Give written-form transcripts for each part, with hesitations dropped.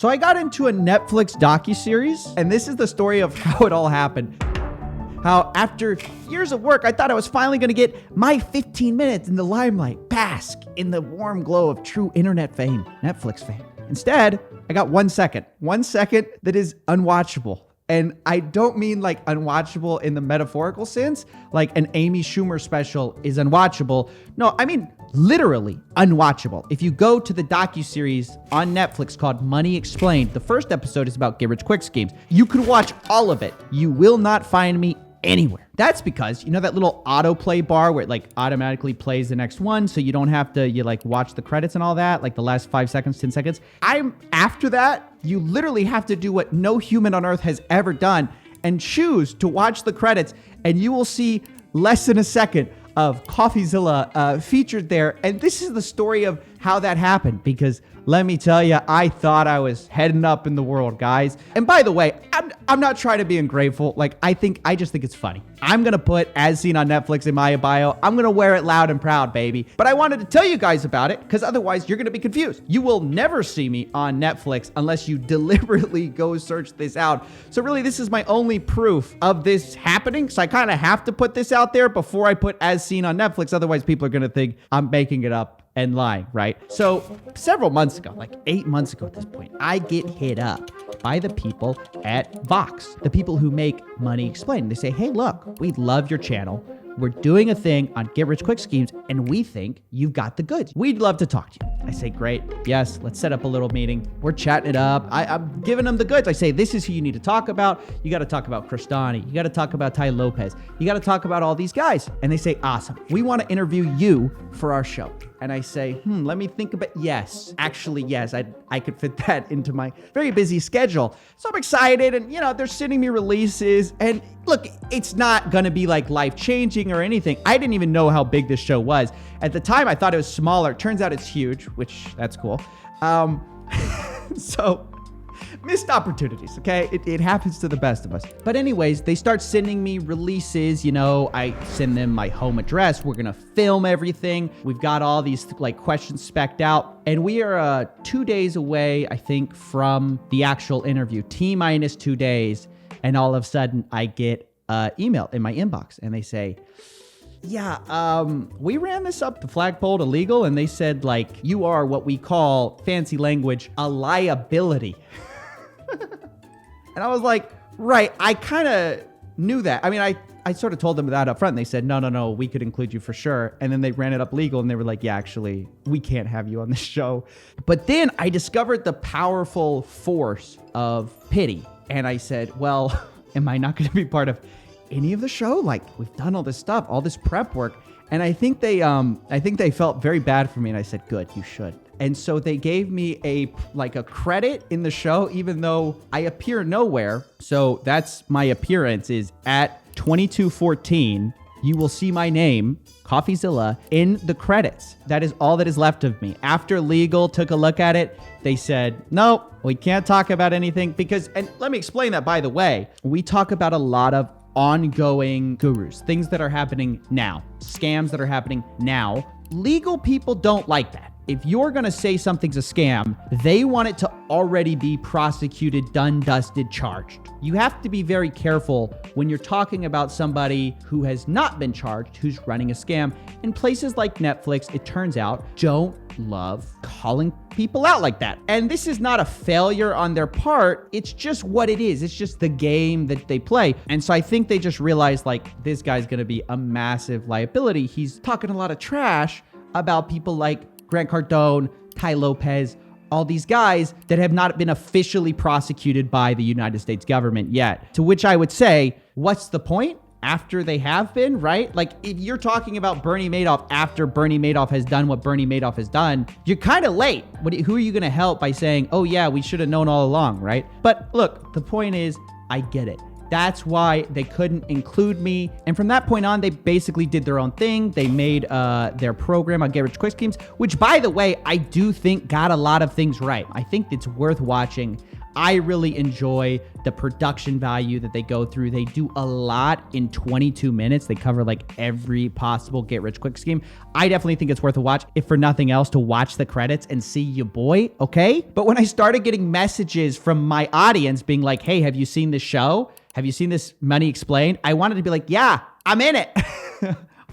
So I got into a Netflix docuseries, and this is the story of how it all happened. How after years of work, I thought I was finally going to get my 15 minutes in the limelight, bask in the warm glow of true internet fame, Netflix fame. Instead, I got 1 second that is unwatchable. And I don't mean like unwatchable in the metaphorical sense, like an Amy Schumer special is unwatchable. No, I mean literally unwatchable. If you go to the docuseries on Netflix called Money Explained, the first episode is about get-rich-quick schemes. You can watch all of it. You will not find me anywhere. That's because, you know, that little autoplay bar where it like automatically plays the next one, so you don't have to, you like watch the credits and all that, like the last 5 seconds, 10 seconds. After that, you literally have to do what no human on earth has ever done and choose to watch the credits, and you will see less than a second of Coffeezilla featured there. And this is the story of how that happened, because let me tell you, I thought I was heading up in the world, guys. And by the way, I'm not trying to be ungrateful. Like, I just think it's funny. I'm going to put as seen on Netflix in my bio. I'm going to wear it loud and proud, baby. But I wanted to tell you guys about it because otherwise you're going to be confused. You will never see me on Netflix unless you deliberately go search this out. So really, this is my only proof of this happening. So I kind of have to put this out there before I put as seen on Netflix. Otherwise, people are going to think I'm making it up and lying, right? So several months ago, like 8 months ago at this point, I get hit up by the people at Vox, the people who make Money Explained. They say, hey, look, we love your channel. We're doing a thing on get-rich-quick schemes, and we think you've got the goods. We'd love to talk to you. I say, great. Yes, let's set up a little meeting. We're chatting it up. I'm giving them the goods. I say, this is who you need to talk about. You got to talk about Cristani. You got to talk about Ty Lopez. You got to talk about all these guys. And they say, awesome. We want to interview you for our show. And I say, let me think about, yes, actually, yes, I could fit that into my very busy schedule. So I'm excited, and, you know, they're sending me releases, and look, it's not going to be like life-changing or anything. I didn't even know how big this show was. At the time, I thought it was smaller. Turns out it's huge, which that's cool. So missed opportunities, okay? It happens to the best of us. But anyways, they start sending me releases. You know, I send them my home address. We're gonna film everything. We've got all these like questions specced out. And we are 2 days away, I think, from the actual interview. T-minus 2 days. And all of a sudden, I get an email in my inbox. And they say, yeah, we ran this up the flagpole to legal. And they said, like, you are what we call, fancy language, a liability. And I was like, right, I kind of knew that. I mean, I sort of told them that up front. And they said, no, we could include you for sure. And then they ran it up legal and they were like, yeah, actually, we can't have you on the show. But then I discovered the powerful force of pity. And I said, well, am I not going to be part of any of the show? Like, we've done all this stuff, all this prep work. And I think they felt very bad for me. And I said, good, you should. And so they gave me a credit in the show, even though I appear nowhere. So that's my appearance is at 2214. You will see my name, Coffeezilla, in the credits. That is all that is left of me. After legal took a look at it, they said, no, we can't talk about anything because, and let me explain that, by the way, we talk about a lot of ongoing gurus, things that are happening now, scams that are happening now. Legal people don't like that. If you're going to say something's a scam, they want it to already be prosecuted, done, dusted, charged. You have to be very careful when you're talking about somebody who has not been charged, who's running a scam. In places like Netflix, it turns out, don't love calling people out like that. And this is not a failure on their part. It's just what it is. It's just the game that they play. And so I think they just realized, like, this guy's going to be a massive liability. He's talking a lot of trash about people like Grant Cardone, Ty Lopez, all these guys that have not been officially prosecuted by the United States government yet. To which I would say, what's the point? After they have been, right? Like, if you're talking about Bernie Madoff after Bernie Madoff has done what Bernie Madoff has done, you're kind of late. Who are you going to help by saying, oh yeah, we should have known all along, right? But look, the point is, I get it. That's why they couldn't include me. And from that point on, they basically did their own thing. They made their program on get-rich-quick schemes, which, by the way, I do think got a lot of things right. I think it's worth watching. I really enjoy the production value that they go through. They do a lot in 22 minutes. They cover like every possible get rich quick scheme. I definitely think it's worth a watch, if for nothing else, to watch the credits and see your boy, okay? But when I started getting messages from my audience being like, hey, have you seen this show? Have you seen this Money Explained? I wanted to be like, yeah, I'm in it.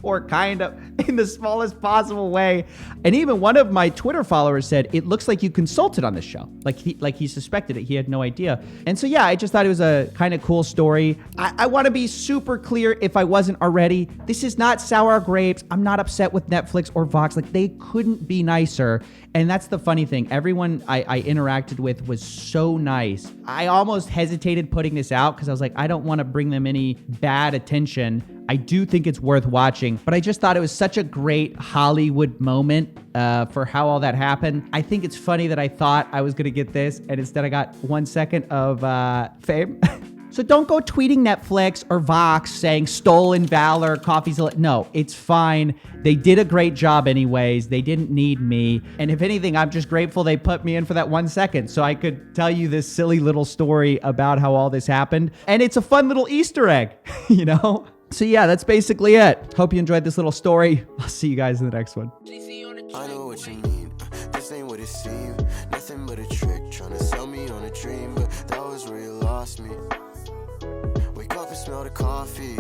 Or kind of in the smallest possible way. And even one of my Twitter followers said, it looks like you consulted on this show. Like he suspected it. He had no idea. And so, yeah, I just thought it was a kind of cool story. I want to be super clear, if I wasn't already, this is not sour grapes. I'm not upset with Netflix or Vox. Like, they couldn't be nicer. And that's the funny thing. Everyone I interacted with was so nice. I almost hesitated putting this out because I was like, I don't want to bring them any bad attention. I do think it's worth watching, but I just thought it was such a great Hollywood moment for how all that happened. I think it's funny that I thought I was going to get this, and instead I got 1 second of fame. So don't go tweeting Netflix or Vox saying stolen valor, Coffeezilla. No, it's fine. They did a great job anyways. They didn't need me. And if anything, I'm just grateful they put me in for that 1 second so I could tell you this silly little story about how all this happened. And it's a fun little Easter egg, you know? So yeah, that's basically it. Hope you enjoyed this little story. I'll see you guys in the next one. I know what you mean. This ain't what it seemed. Nothing but a trick, trying to sell me on a dream, but that was where you lost me. Wake up and smell the coffee.